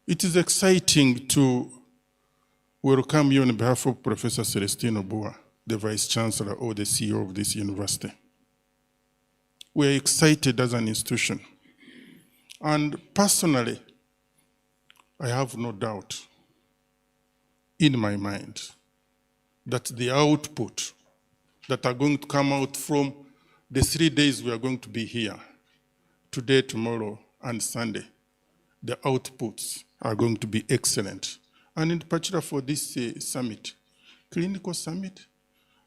It is exciting to welcome you on behalf of Professor Celestine Obua, the Vice Chancellor or the CEO of this university. We are excited as an institution. And personally, I have no doubt in my mind that the output that are going to come out from the 3 days we are going to be here, today, tomorrow, and Sunday, the outputs are going to be excellent. And in particular for this summit, clinical summit,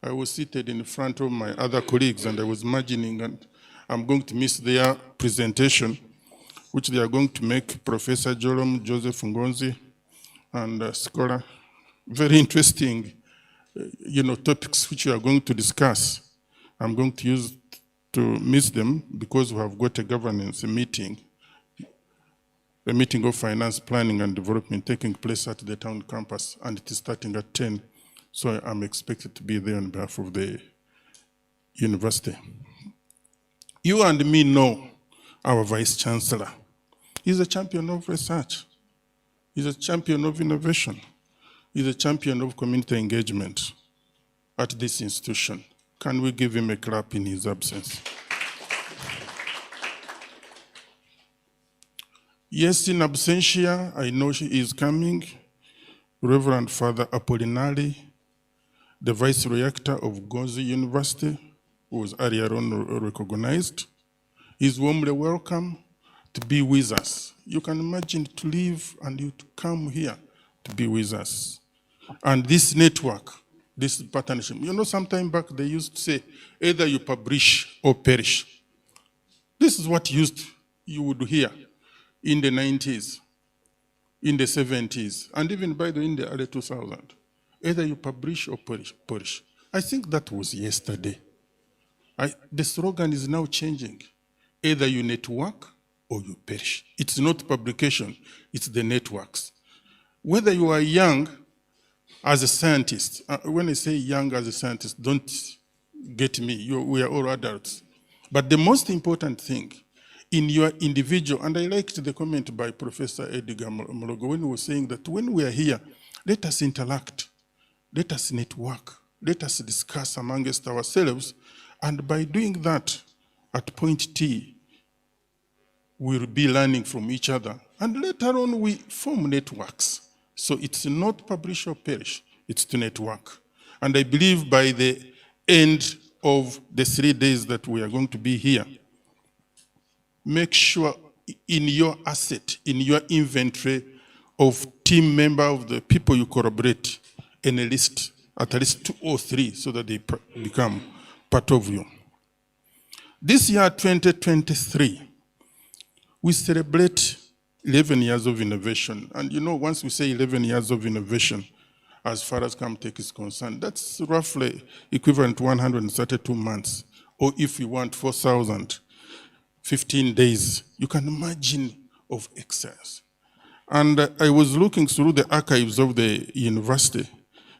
I was seated in front of my other colleagues and I was imagining, and I'm going to miss their presentation, which they are going to make, Professor Jerome Joseph Ngonzi and scholar. Very interesting, topics which we are going to discuss. I'm going to use to miss them because we have got a governance meeting, a meeting of finance planning and development taking place at the town campus, and it is starting at 10. So I'm expected to be there on behalf of the university. You and me know our Vice Chancellor. He's a champion of research. He's a champion of innovation. He's a champion of community engagement at this institution. Can we give him a clap in his absence? Yes, in absentia, I know she is coming. Reverend Father Apollinari, the Vice Rector of Gozi University, who was earlier on recognized, is warmly welcome to be with us. You can imagine to leave and you to come here to be with us. And this network, this partnership, some time back they used to say, either you publish or perish. This is what you would hear in the 90s, in the 70s, and even by the way, in the early 2000s. Either you publish or perish. I think that was yesterday. The slogan is now changing. Either you network or you perish. It's not publication, it's the networks. Whether you are young as a scientist, when I say young as a scientist, don't get me, we are all adults. But the most important thing in your individual, and I liked the comment by Professor Edgar Morogo when he was saying that when we are here, let us interact, let us network, let us discuss amongst ourselves, and by doing that, at point T, we'll be learning from each other. And later on, we form networks. So it's not publish or perish, it's to network. And I believe by the end of the 3 days that we are going to be here, make sure in your asset, in your inventory of team member of the people you collaborate, in a list, at least 2 or 3, so that they become part of you. This year, 2023, we celebrate 11 years of innovation. And once we say 11 years of innovation, as far as CAMTech is concerned, that's roughly equivalent to 132 months. Or if you want 4,015 days, you can imagine of excess. And I was looking through the archives of the university.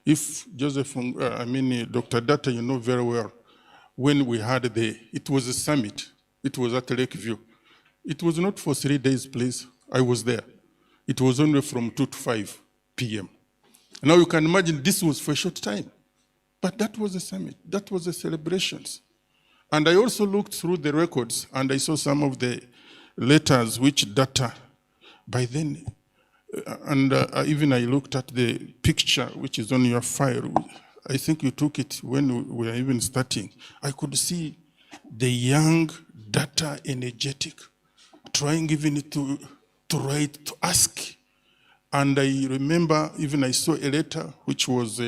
If Dr. Data, you know very well, when we had it was a summit, it was at Lakeview. It was not for 3 days, please. I was there. It was only from 2 to 5 p.m. Now you can imagine this was for a short time. But that was a summit. That was the celebrations. And I also looked through the records and I saw some of the letters which Data by then, and even I looked at the picture which is on your file. I think you took it when we were even starting. I could see the young Data energetic, trying even to write, to ask. And I remember even I saw a letter which was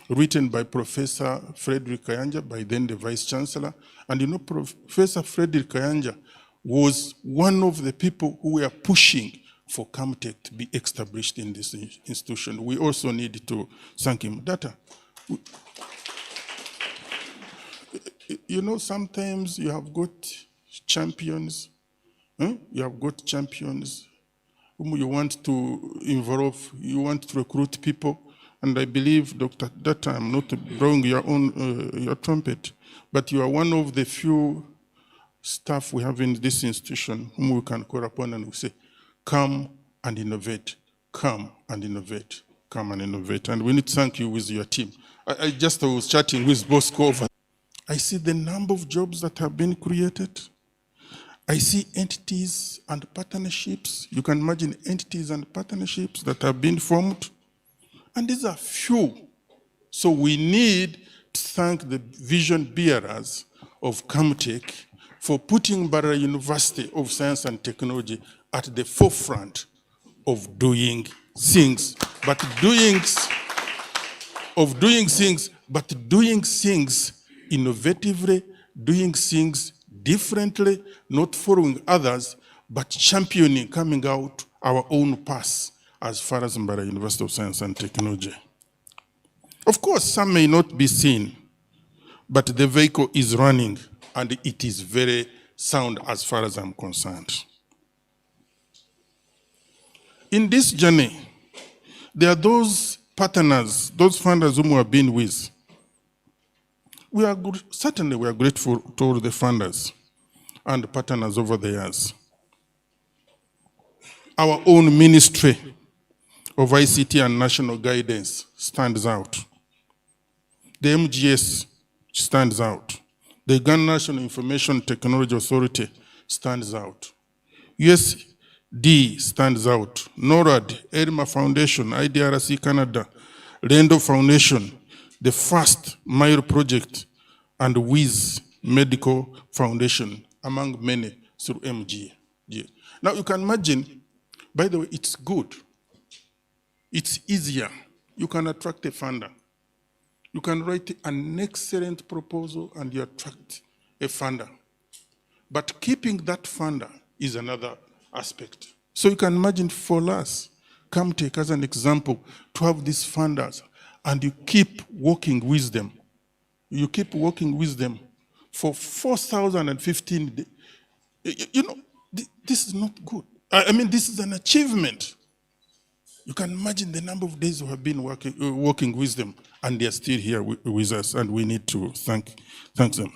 written by Professor Frederick Kayanja, by then the Vice Chancellor. And Professor Frederick Kayanja was one of the people who were pushing for CAMTech to be established in this institution. We also need to thank him. Data. Sometimes you have got champions. You have got champions whom you want to involve, you want to recruit people. And I believe, Dr. Data, I'm not blowing your trumpet, but you are one of the few staff we have in this institution whom we can call upon and we say, come and innovate. come and innovate. Come and innovate. And we need to thank you with your team. I just was chatting with Bosco. I see the number of jobs that have been created. I see entities and partnerships. You can imagine entities and partnerships that have been formed. And these are few. So we need to thank the vision bearers of Medtech for putting Mbarara University of Science and Technology at the forefront of doing things, but doing things innovatively, doing things differently, not following others, but championing, coming out our own path as far as Mbarara University of Science and Technology. Of course, some may not be seen, but the vehicle is running and it is very sound as far as I'm concerned. In this journey, there are those partners, those funders whom we have been with. Certainly we are grateful to all the funders and partners over the years. Our own Ministry of ICT and National Guidance stands out. The MGS stands out. The Ghana National Information Technology Authority stands out. USD stands out. NORAD, ERMA Foundation, IDRC Canada, Lendo Foundation, the First Mile Project, and WIZ Medical Foundation, among many, through MG. Now you can imagine, by the way, it's good. It's easier. You can attract a funder. You can write an excellent proposal and you attract a funder. But keeping that funder is another aspect. So you can imagine for us, Medtech as an example, to have these funders and you keep working with them. You keep working with them for 4,015 days. You know, this is not good. I mean, this is an achievement. You can imagine the number of days we have been working with them, and they are still here with us, and we need to thank them.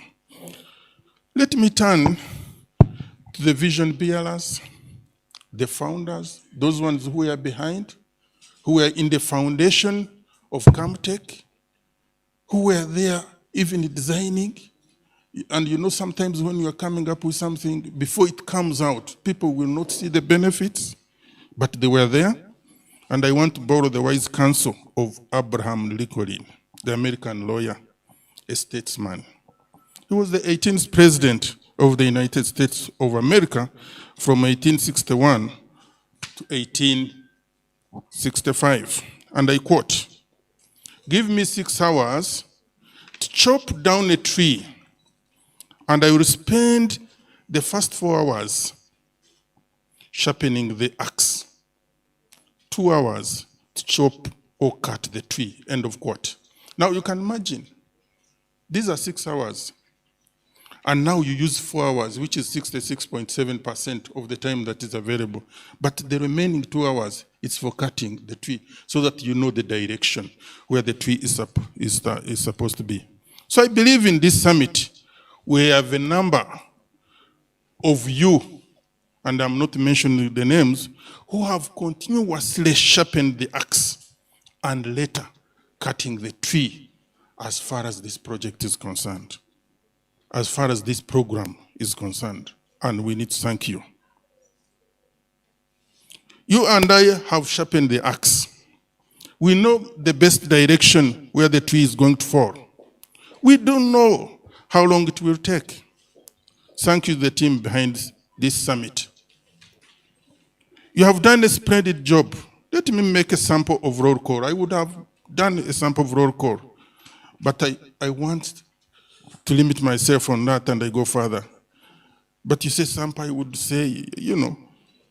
Let me turn to the vision bearers, the founders, those ones who are behind, who are in the foundation of Medtech, who were there even designing. And you know, sometimes when you are coming up with something, before it comes out, people will not see the benefits, but they were there. And I want to borrow the wise counsel of Abraham Lincoln, the American lawyer, a statesman. He was the 18th president of the United States of America from 1861 to 1865. And I quote, "Give me 6 hours to chop down a tree, and I will spend the first 4 hours sharpening the axe. 2 hours to chop or cut the tree," end of quote. Now you can imagine, these are 6 hours. And now you use 4 hours, which is 66.7% of the time that is available. But the remaining 2 hours is for cutting the tree so that you know the direction where the tree is supposed to be. So I believe in this summit, we have a number of you, and I'm not mentioning the names, who have continuously sharpened the axe and later cutting the tree as far as this project is concerned, as far as this program is concerned, and we need to thank you. You and I have sharpened the axe. We know the best direction where the tree is going to fall. We don't know how long it will take. Thank you to the team behind this summit. You have done a splendid job. Let me make a sample of roll call. I would have done a sample of roll call, but I want to limit myself on that and I go further. But you say sample, I would say, you know,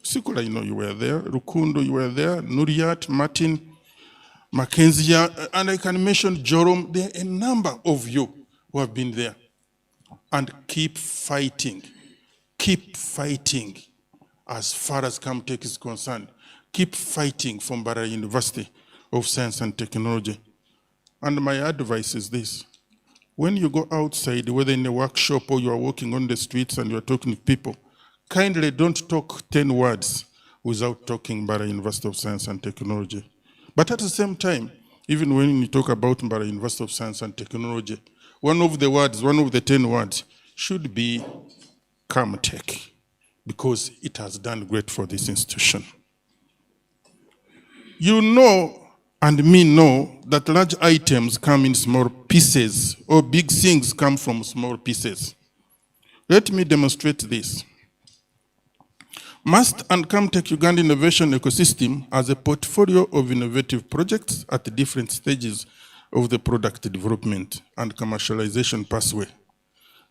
Sikula, you know, you were there. Rukundo, you were there. Nuriat, Martin, Mackenzie, and I can mention Jerome. There are a number of you who have been there. And keep fighting. Keep fighting as far as Medtech is concerned. Keep fighting for Mbarara University of Science and Technology. And my advice is this. When you go outside, whether in a workshop or you are walking on the streets and you are talking to people, kindly don't talk 10 words without talking Mbara University of Science and Technology. But at the same time, even when you talk about Mbara University of Science and Technology, one of the 10 words should be Medtech, because it has done great for this institution. You know, and me know, that large items come in small pieces, or big things come from small pieces. Let me demonstrate this. MUST and Medtech Uganda Innovation Ecosystem has a portfolio of innovative projects at different stages of the product development and commercialization pathway.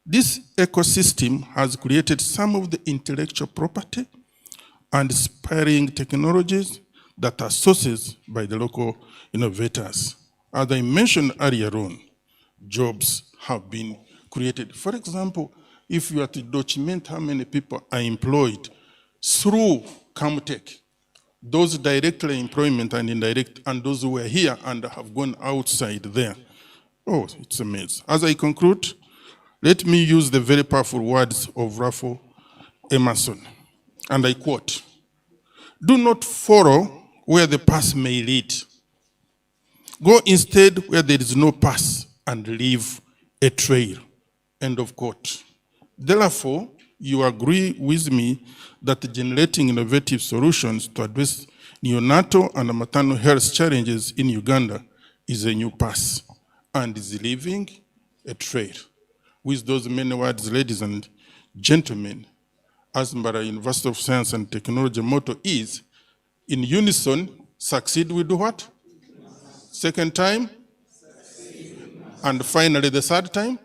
This ecosystem has created some of the intellectual property and inspiring technologies that are sources by the local innovators. As I mentioned earlier on, jobs have been created. For example, if you are to document how many people are employed through Medtech, those directly employment and indirect, and those who are here and have gone outside there, oh, it's amazing. As I conclude, let me use the very powerful words of Ralph Emerson, and I quote, "Do not follow where the path may lead. Go instead where there is no path and leave a trail." End of quote. Therefore, you agree with me that generating innovative solutions to address neonatal and maternal health challenges in Uganda is a new path and is leaving a trail. With those many words, ladies and gentlemen, as Mbara University of Science and Technology motto is, in unison, succeed we do what? Second time? And finally, the third time?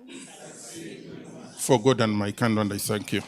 For God and my kind, and I thank you.